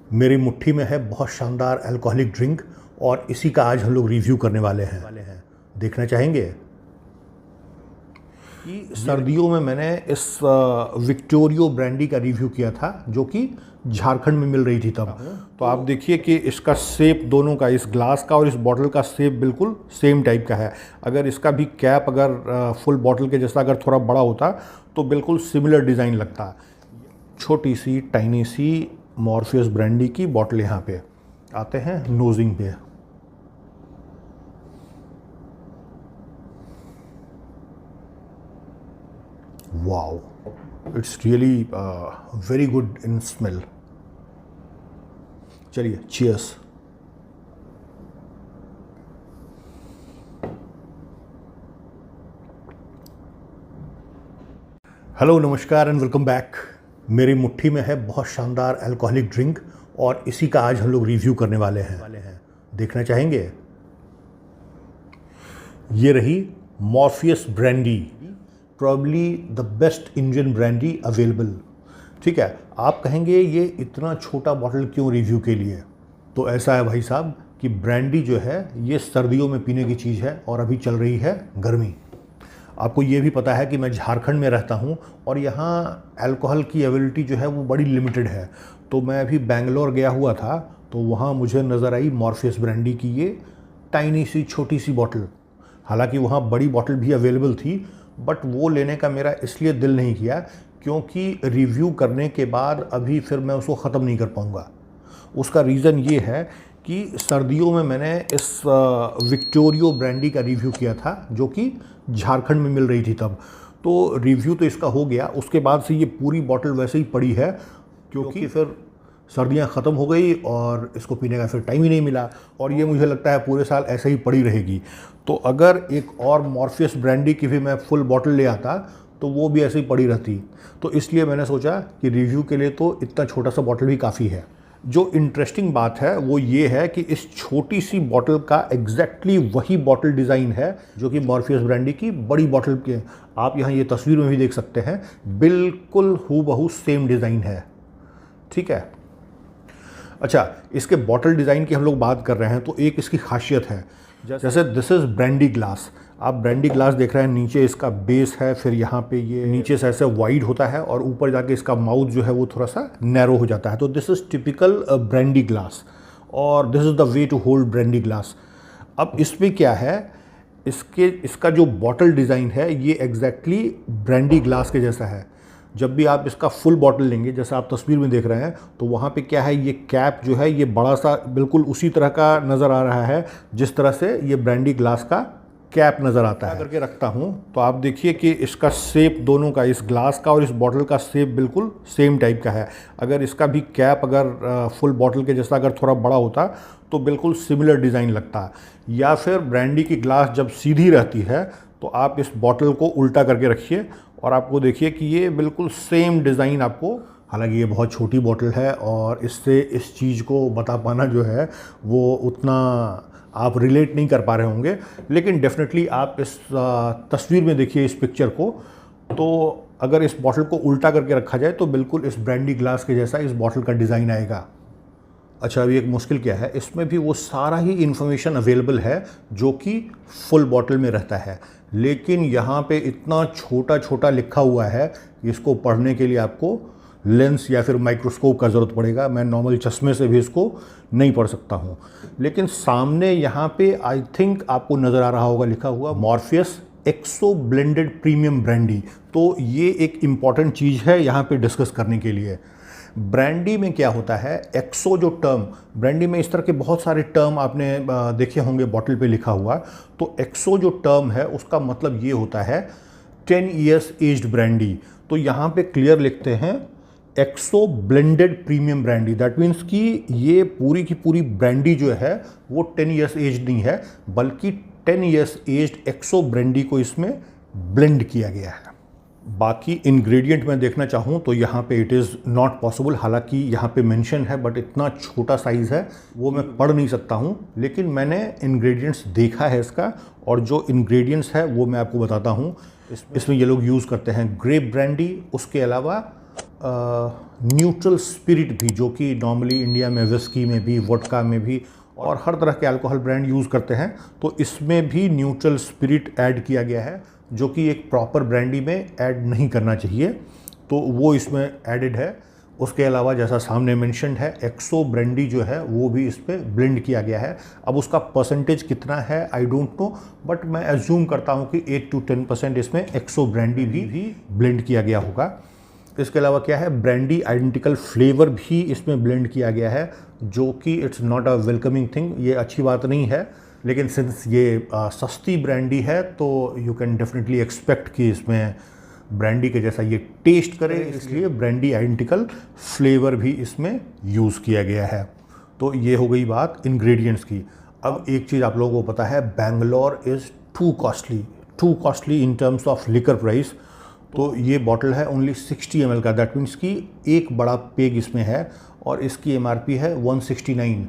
मेरी मुट्ठी में है बहुत शानदार अल्कोहलिक ड्रिंक और इसी का आज हम लोग रिव्यू करने वाले हैं। देखना चाहेंगे कि सर्दियों में मैंने इस विक्टोरियो ब्रांडी का रिव्यू किया था जो कि झारखंड में मिल रही थी तब। तो आप देखिए कि इसका शेप दोनों का, इस ग्लास का और इस बॉटल का शेप बिल्कुल सेम टाइप का है। अगर इसका भी कैप अगर फुल बॉटल के जैसा अगर थोड़ा बड़ा होता तो बिल्कुल सिमिलर डिज़ाइन लगता। छोटी सी टाइनी सी मॉर्फियस ब्रांडी की बॉटल यहाँ पे आते हैं नोजिंग पे। Wow, it's really very good in smell. चलिए चीयर्स। हेलो, नमस्कार एंड वेलकम बैक। मेरी मुट्ठी में है बहुत शानदार अल्कोहलिक ड्रिंक और इसी का आज हम लोग रिव्यू करने वाले हैं। देखना चाहेंगे? ये रही Morpheus brandy, probably the best Indian brandy available. ठीक है, आप कहेंगे ये इतना छोटा बॉटल क्यों रिव्यू के लिए? तो ऐसा है भाई साहब कि ब्रांडी जो है ये सर्दियों में पीने की चीज़ है और अभी चल रही है गर्मी। आपको ये भी पता है कि मैं झारखंड में रहता हूँ और यहाँ अल्कोहल की अवेलेबिलिटी जो है वो बड़ी लिमिटेड है। तो मैं अभी बेंगलोर गया हुआ था तो वहाँ मुझे नज़र आई मॉर्फियस ब्रांडी की ये टाइनी सी छोटी सी बॉटल। हालांकि वहाँ बड़ी बॉटल भी अवेलेबल थी, बट वो लेने का मेरा इसलिए दिल नहीं किया क्योंकि रिव्यू करने के बाद अभी फिर मैं उसको ख़त्म नहीं कर पाऊँगा। उसका रीज़न ये है कि सर्दियों में मैंने इस विक्टोरियो ब्रांडी का रिव्यू किया था जो कि झारखंड में मिल रही थी तब। तो रिव्यू तो इसका हो गया, उसके बाद से ये पूरी बॉटल वैसे ही पड़ी है क्योंकि फिर सर्दियां ख़त्म हो गई और इसको पीने का फिर टाइम ही नहीं मिला और ये मुझे लगता है पूरे साल ऐसे ही पड़ी रहेगी। तो अगर एक और मॉर्फियस ब्रांडी की भी मैं फुल बॉटल ले आता तो वो भी ऐसे ही पड़ी रहती। तो इसलिए मैंने सोचा कि रिव्यू के लिए तो इतना छोटा सा बॉटल भी काफ़ी है। जो इंटरेस्टिंग बात है वो ये है कि इस छोटी सी बॉटल का एग्जैक्टली वही बॉटल डिज़ाइन है जो कि मॉर्फियस ब्रांडी की बड़ी बॉटल के, आप यहाँ ये तस्वीर में भी देख सकते हैं, बिल्कुल हूबहू सेम डिज़ाइन है। ठीक है, अच्छा, इसके बॉटल डिज़ाइन की हम लोग बात कर रहे हैं तो एक इसकी खासियत है, जैसे दिस इज़ ब्रांडी ग्लास। आप ब्रांडी ग्लास देख रहे हैं, नीचे इसका बेस है, फिर यहाँ पे ये नीचे से ऐसे वाइड होता है और ऊपर जाके इसका माउथ जो है वो थोड़ा सा नैरो हो जाता है। तो this is typical brandy glass और this is the way to hold brandy glass. अब इसमें क्या है, इसका जो बॉटल डिज़ाइन है ये एग्जैक्टली ब्रांडी ग्लास के जैसा है। जब भी आप इसका फुल बॉटल लेंगे, जैसा आप तस्वीर में देख रहे हैं, तो वहाँ पे क्या है, ये कैप जो है ये बड़ा सा बिल्कुल उसी तरह का नज़र आ रहा है जिस तरह से ये ब्रांडी ग्लास का कैप नज़र आता है। करके रखता हूँ तो आप देखिए कि इसका शेप दोनों का, इस ग्लास का और इस बॉटल का शेप बिल्कुल सेम टाइप का है। अगर इसका भी कैप अगर फुल बॉटल के जैसा अगर थोड़ा बड़ा होता तो बिल्कुल सिमिलर डिज़ाइन लगता। या फिर ब्रांडी की ग्लास जब सीधी रहती है तो आप इस बॉटल को उल्टा करके रखिए और आपको देखिए कि ये बिल्कुल सेम डिज़ाइन आपको, हालांकि ये बहुत छोटी बॉटल है और इससे इस चीज़ को बता पाना जो है वो उतना आप रिलेट नहीं कर पा रहे होंगे, लेकिन डेफिनेटली आप इस तस्वीर में देखिए इस पिक्चर को, तो अगर इस बॉटल को उल्टा करके रखा जाए तो बिल्कुल इस ब्रांडी ग्लास के जैसा इस बॉटल का डिज़ाइन आएगा। अच्छा, अभी एक मुश्किल क्या है, इसमें भी वो सारा ही इन्फॉर्मेशन अवेलेबल है जो कि फुल बॉटल में रहता है, लेकिन यहाँ पे इतना छोटा छोटा लिखा हुआ है कि इसको पढ़ने के लिए आपको लेंस या फिर माइक्रोस्कोप का ज़रूरत पड़ेगा। मैं नॉर्मल चश्मे से भी इसको नहीं पढ़ सकता हूँ। लेकिन सामने यहाँ पे आई थिंक आपको नज़र आ रहा होगा लिखा हुआ मॉर्फियस एक्सो ब्लेंडेड प्रीमियम ब्रांडी। तो ये एक इम्पॉर्टेंट चीज़ है यहाँ पे डिस्कस करने के लिए। ब्रांडी में क्या होता है, एक्सो जो टर्म, ब्रांडी में इस तरह के बहुत सारे टर्म आपने देखे होंगे बॉटल पे लिखा हुआ। तो एक्सो जो टर्म है उसका मतलब ये होता है 10 ईयर्स एज्ड ब्रांडी। तो यहाँ पे क्लियर लिखते हैं XO blended premium brandy. That means कि ये पूरी की पूरी ब्रांडी जो है वो 10 ईयर्स एज्ड नहीं है, बल्कि 10 ईयर्स एज्ड एक्सो ब्रांडी को इसमें ब्लेंड किया गया है। बाकी इंग्रेडिएंट मैं देखना चाहूँ तो यहाँ पे इट इज़ नॉट पॉसिबल, हालांकि यहाँ पे मेंशन है बट इतना छोटा साइज़ है वो मैं पढ़ नहीं सकता हूँ। लेकिन मैंने इंग्रेडिएंट्स देखा है इसका, और जो इंग्रेडिएंट्स है वो मैं आपको बताता हूँ। इसमें ये लोग यूज़ करते हैं ग्रेप ब्रांडी, उसके अलावा न्यूट्रल स्पिरिट भी, जो कि नॉर्मली इंडिया में विस्की में भी, वोडका में भी और हर तरह के अल्कोहल ब्रांड यूज़ करते हैं, तो इसमें भी न्यूट्रल स्पिरिट ऐड किया गया है, जो कि एक प्रॉपर ब्रांडी में ऐड नहीं करना चाहिए, तो वो इसमें एडेड है। उसके अलावा जैसा सामने मेंशन्ड है, एक्सो ब्रांडी जो है वो भी इस पर ब्लेंड किया गया है। अब उसका परसेंटेज कितना है आई डोंट नो, बट मैं एज्यूम करता हूँ कि 8 to 10% इसमें एक्सो ब्रांडी भी ब्लेंड किया गया होगा। इसके अलावा क्या है, ब्रांडी आइडेंटिकल फ्लेवर भी इसमें ब्लेंड किया गया है, जो कि it's not a welcoming thing, ये अच्छी बात नहीं है, लेकिन सिंस ये सस्ती ब्रांडी है तो यू कैन डेफिनेटली एक्सपेक्ट कि इसमें ब्रांडी के जैसा ये टेस्ट करे, इसलिए ब्रांडी आइडेंटिकल फ्लेवर भी इसमें यूज़ किया गया है। तो ये हो गई बात इंग्रेडिएंट्स की। अब एक चीज़ आप लोगों को पता है, Bangalore is to costly in terms of liquor price. तो ये बॉटल है ओनली 60 ml का, दैट मीन्स कि एक बड़ा पेग इसमें है और इसकी MRP है 169,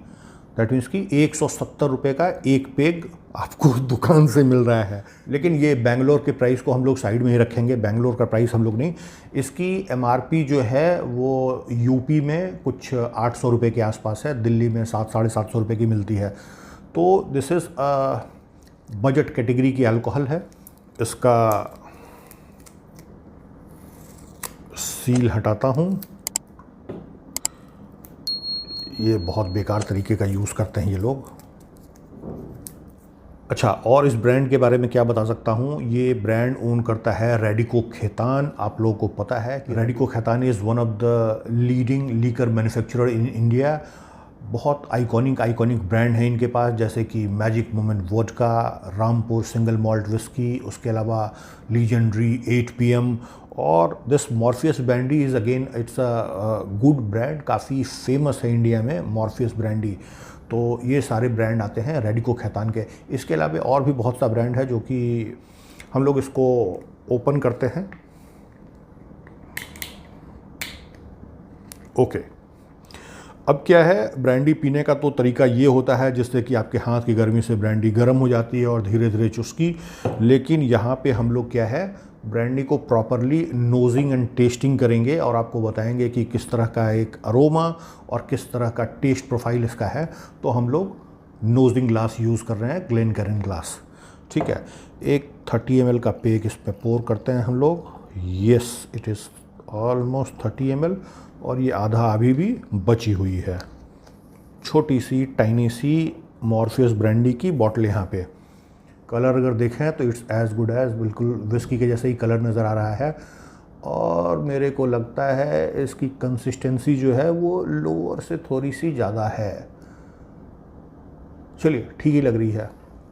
दैट मीन्स कि 170 रुपये का एक पेग आपको दुकान से मिल रहा है। लेकिन ये बैंगलोर के प्राइस को हम लोग साइड में ही रखेंगे, बैंगलोर का प्राइस हम लोग नहीं। इसकी MRP जो है वो यूपी में कुछ 800 रुपये के आसपास है, दिल्ली में 700-750 रुपये की मिलती है। तो दिस इज़ बजट कैटेगरी की अल्कोहल है। इसका सील हटाता हूँ, ये बहुत बेकार तरीके का यूज़ करते हैं ये लोग। अच्छा, और इस ब्रांड के बारे में क्या बता सकता हूँ, ये ब्रांड ओन करता है रेडिको खैतान। आप लोगों को पता है कि Radico Khaitan is one of the leading liquor manufacturer in India. बहुत आइकॉनिक ब्रांड है इनके पास, जैसे कि magic moment vodka, Rampur single malt whisky, उसके अलावा लीजेंडरी 8 PM, और this Morpheus brandy is again it's a good brand, काफ़ी फेमस है इंडिया में मॉर्फियस ब्रांडी। तो ये सारे ब्रांड आते हैं रेडिको खैतान के। इसके अलावा और भी बहुत सा ब्रांड है जो कि हम लोग इसको ओपन करते हैं। ओके, अब क्या है, ब्रांडी पीने का तो तरीका ये होता है जिससे कि आपके हाथ की गर्मी से ब्रांडी गर्म हो जाती है और धीरे धीरे चुस्की। लेकिन यहाँ पे हम लोग क्या है, ब्रांडी को प्रॉपरली नोजिंग एंड टेस्टिंग करेंगे और आपको बताएंगे कि किस तरह का एक अरोमा और किस तरह का टेस्ट प्रोफाइल इसका है। तो हम लोग नोजिंग ग्लास यूज़ कर रहे हैं, ग्लेनकैरन ग्लास, ठीक है। एक 30 ml का पेग इस पर पोर करते हैं हम लोग। Yes, it is almost 30 ml और ये आधा अभी भी बची हुई है। छोटी सी टाइनी सी मॉर्फियस ब्रांडी की बॉटल यहाँ पे। कलर अगर देखें तो इट्स एज गुड एज, बिल्कुल विस्की के जैसे ही कलर नज़र आ रहा है। और मेरे को लगता है इसकी कंसिस्टेंसी जो है वो लोअर से थोड़ी सी ज़्यादा है। चलिए, ठीक ही लग रही है।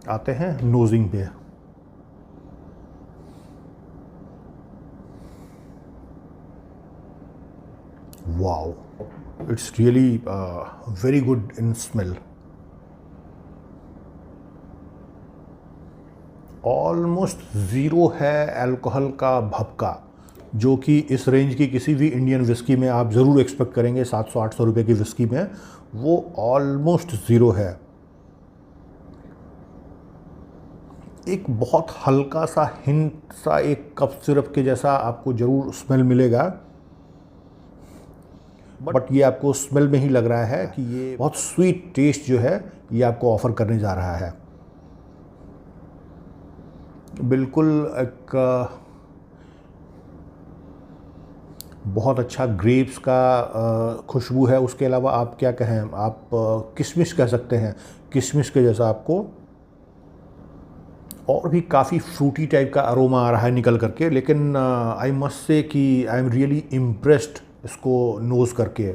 आते हैं नोजिंग पे। Wow, it's really very good in smell. Almost zero है अल्कोहल का भपका, जो कि इस रेंज की किसी भी इंडियन विस्की में आप ज़रूर एक्सपेक्ट करेंगे। 700-800 रुपये की विस्की में वो ऑलमोस्ट ज़ीरो है। एक बहुत हल्का सा हिंट सा एक कप सिरप के जैसा आपको ज़रूर स्मेल मिलेगा, बट ये आपको स्मेल में ही लग रहा है कि ये बहुत स्वीट टेस्ट जो है ये आपको ऑफ़र करने जा रहा है। बिल्कुल एक बहुत अच्छा ग्रेप्स का खुशबू है। उसके अलावा आप क्या कहें, आप किशमिश कह सकते हैं, किशमिश के जैसा आपको और भी काफ़ी फ्रूटी टाइप का अरोमा आ रहा है निकल करके। लेकिन आई मस्ट से कि आई एम रियली इम्प्रेस्ड इसको नोज़ करके।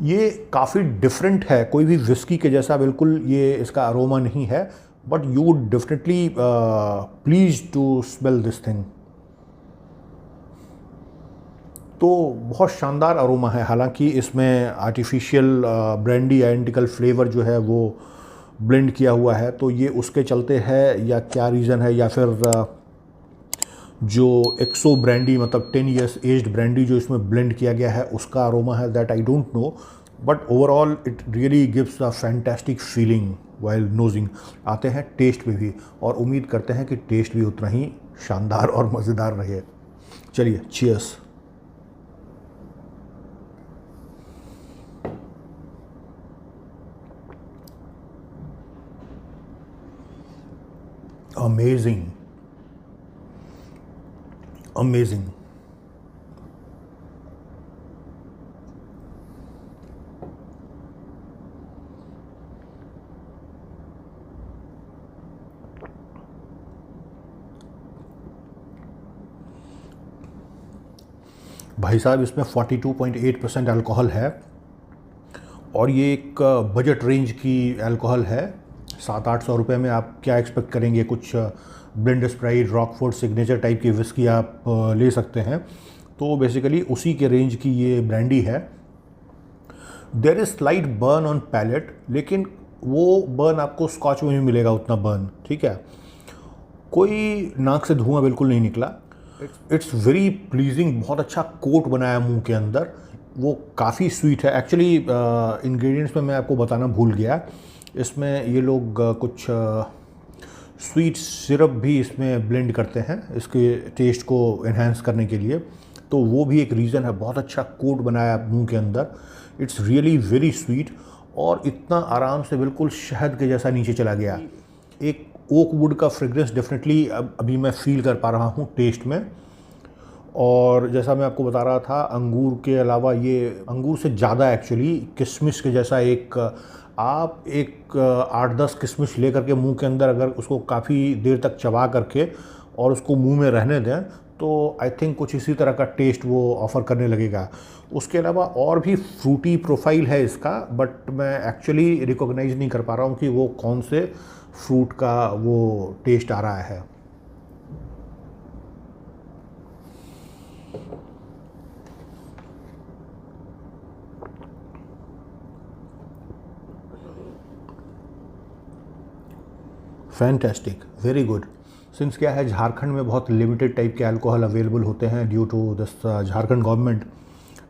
ये काफ़ी डिफरेंट है, कोई भी विस्की के जैसा बिल्कुल ये इसका अरोमा नहीं है, but you would definitely please to smell this thing. तो बहुत शानदार अरोमा है। हालांकि इसमें आर्टिफिशियल ब्रांडी आइडेंटिकल फ्लेवर जो है वो ब्लेंड किया हुआ है, तो ये उसके चलते है या क्या रीज़न है, या फिर जो एक्सो ब्रांडी मतलब 10 years एज्ड ब्रांडी जो इसमें ब्लेंड किया गया है उसका अरोमा है, that I don't know. But overall it really gives a fantastic feeling while नोजिंग। आते हैं टेस्ट पे भी, और उम्मीद करते हैं कि टेस्ट भी उतना ही शानदार और मज़ेदार रहे। चलिए, चीयर्स। Amazing, amazing. भाई साहब, इसमें 42.8% अल्कोहल है, और ये एक बजट रेंज की अल्कोहल है। 700-800 रुपये में आप क्या एक्सपेक्ट करेंगे? कुछ blend Sprite, Rockford signature type की विस्की आप ले सकते हैं। तो बेसिकली उसी के रेंज की ये ब्रांडी है। There is slight burn on palate, लेकिन वो बर्न आपको स्कॉच में भी मिलेगा उतना बर्न, ठीक है। कोई नाक से धुआं बिल्कुल नहीं निकला। इट्स वेरी प्लीजिंग, बहुत अच्छा कोट बनाया मुंह के अंदर। वो काफ़ी स्वीट है। एक्चुअली इंग्रेडिएंट्स में मैं आपको बताना भूल गया, इसमें ये लोग कुछ स्वीट सिरप भी इसमें ब्लेंड करते हैं इसके टेस्ट को एनहांस करने के लिए। तो वो भी एक रीज़न है। बहुत अच्छा कोट बनाया मुंह के अंदर। इट्स रियली वेरी स्वीट, और इतना आराम से बिल्कुल शहद के जैसा नीचे चला गया। एक ओक वुड का फ्रेग्रेंस डेफिनेटली अभी मैं फील कर पा रहा हूँ टेस्ट में। और जैसा मैं आपको बता रहा था, अंगूर के अलावा ये अंगूर से ज़्यादा एक्चुअली किशमिश के जैसा आप एक 8-10 किशमिश ले करके मुंह के अंदर अगर उसको काफ़ी देर तक चबा करके और उसको मुंह में रहने दें, तो आई थिंक कुछ इसी तरह का टेस्ट वो ऑफ़र करने लगेगा। उसके अलावा और भी फ्रूटी प्रोफाइल है इसका, बट मैं एक्चुअली रिकॉग्नाइज़ नहीं कर पा रहा हूँ कि वो कौन से फ्रूट का वो टेस्ट आ रहा है। Fantastic, very good. सिंस क्या है, झारखंड में बहुत लिमिटेड टाइप के अल्कोहल अवेलेबल होते हैं due to this Jharkhand government.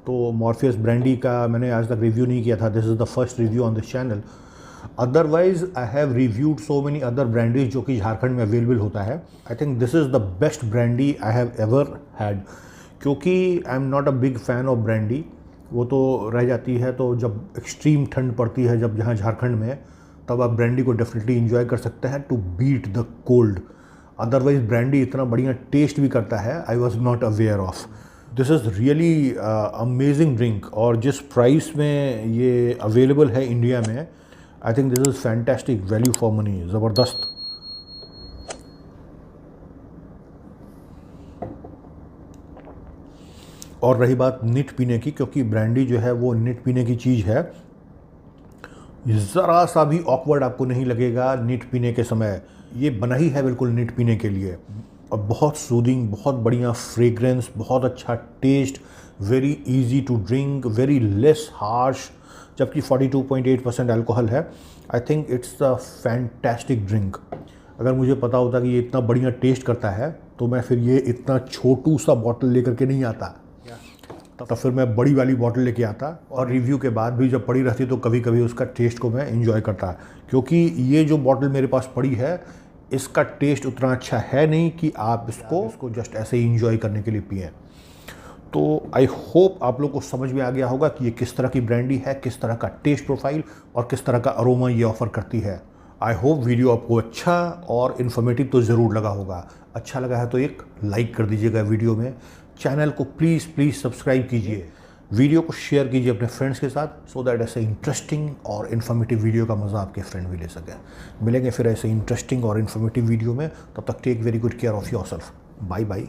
तो मॉर्फियस ब्रांडी का मैंने आज तक रिव्यू नहीं किया था। This is the first review on this channel. Otherwise I have reviewed so many other brandies जो कि झारखंड में अवेलेबल होता है। I think this is the best brandy I have ever had, क्योंकि I am not a big fan of brandy. वो तो रह जाती है तो जब एक्सट्रीम ठंड पड़ती है, जब जहाँ झारखंड में, तब आप ब्रांडी को डेफिनेटली इन्जॉय कर सकते हैं to beat the cold. Otherwise brandy इतना बढ़िया टेस्ट भी करता है, I was not aware of. This is really amazing drink, और जिस प्राइस में ये अवेलेबल है इंडिया में, I think this is fantastic value for money, ज़बरदस्त। और रही बात निट पीने की, क्योंकि ब्रांडी जो है वो निट पीने की चीज़ है। ज़रा सा भी ऑकवर्ड आपको नहीं लगेगा निट पीने के समय। ये बना ही है बिल्कुल निट पीने के लिए। और बहुत सूदिंग, बहुत बढ़िया फ्रेग्रेंस, बहुत अच्छा taste, very easy to drink, very less harsh, जबकि 42.8% अल्कोहल है। I think it's a fantastic drink. अगर मुझे पता होता कि ये इतना बढ़िया टेस्ट करता है, तो मैं फिर ये इतना छोटू सा बॉटल लेकर के नहीं आता, तो फिर मैं बड़ी वाली बॉटल लेके आता, और रिव्यू के बाद भी जब पड़ी रहती तो कभी कभी उसका टेस्ट को मैं एंजॉय करता। क्योंकि ये जो बॉटल मेरे पास पड़ी है, इसका टेस्ट उतना अच्छा है नहीं कि आप इसको जस्ट ऐसे ही इंजॉय करने के लिए पिएं। तो आई होप आप लोग को समझ में आ गया होगा कि ये किस तरह की ब्रांडी है, किस तरह का टेस्ट प्रोफाइल और किस तरह का अरोमा ये ऑफ़र करती है। आई होप वीडियो आपको अच्छा और इन्फॉर्मेटिव तो ज़रूर लगा होगा। अच्छा लगा है तो एक लाइक कर दीजिएगा वीडियो में। चैनल को प्लीज़ सब्सक्राइब कीजिए। वीडियो को शेयर कीजिए अपने फ्रेंड्स के साथ, सो दैट ऐसे इंटरेस्टिंग और इन्फॉर्मेटिव वीडियो का मज़ा आपके फ्रेंड भी ले सकें। मिलेंगे फिर ऐसे इंटरेस्टिंग और इन्फॉर्मेटिव वीडियो में। तब तक take very good care of yourself. Bye bye.